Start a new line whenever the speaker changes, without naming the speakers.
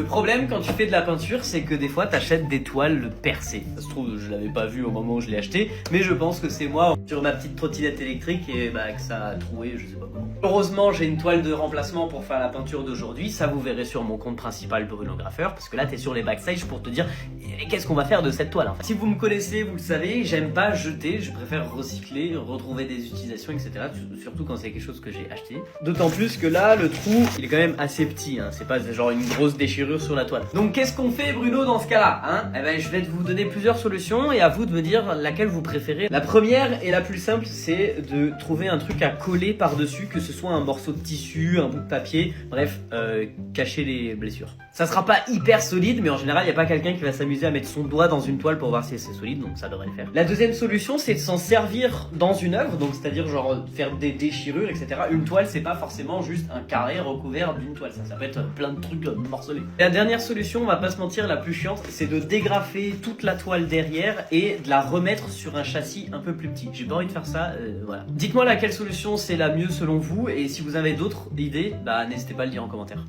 problème quand tu fais de la peinture, c'est que des fois t'achètes des toiles percées. Ça se trouve, je l'avais pas vu au moment où je l'ai acheté, mais je pense que c'est moi sur ma petite trottinette électrique et que ça a troué, je sais pas comment. Heureusement, j'ai une toile de remplacement pour faire la peinture d'aujourd'hui. Ça vous verrez sur mon compte principal Bruno Graffeur, parce que là t'es sur les backstage pour te dire qu'est-ce qu'on va faire de cette toile en fait. Si vous me connaissez, vous le savez, j'aime pas jeter, je préfère recycler, retrouver des utilisations, etc. Surtout quand c'est quelque chose que j'ai acheté. D'autant plus que là, le trou, il est quand même assez petit, hein. C'est pas genre une grosse déchirure sur la toile. Donc qu'est-ce qu'on fait Bruno dans ce cas-là, hein? Eh ben je vais vous donner plusieurs solutions et à vous de me dire laquelle vous préférez. La première et la plus simple, c'est de trouver un truc à coller par-dessus, que ce soit un morceau de tissu, un bout de papier, bref, cacher les blessures. Ça sera pas hyper solide, mais en général, il n'y a pas quelqu'un qui va s'amuser à mettre son doigt dans une toile pour voir si c'est solide, donc ça devrait le faire. La deuxième solution, c'est de s'en servir dans une œuvre, donc c'est-à-dire genre faire des déchirures, etc. Une toile, c'est pas forcément juste un carré recouvert d'une toile, ça peut être plein de trucs morcelés. La dernière solution, on va pas se mentir, la plus chiante, c'est de dégrafer toute la toile derrière et de la remettre sur un châssis un peu plus petit. J'ai pas envie de faire ça, voilà. Dites-moi laquelle solution c'est la mieux selon vous, et si vous avez d'autres idées, n'hésitez pas à le dire en commentaire.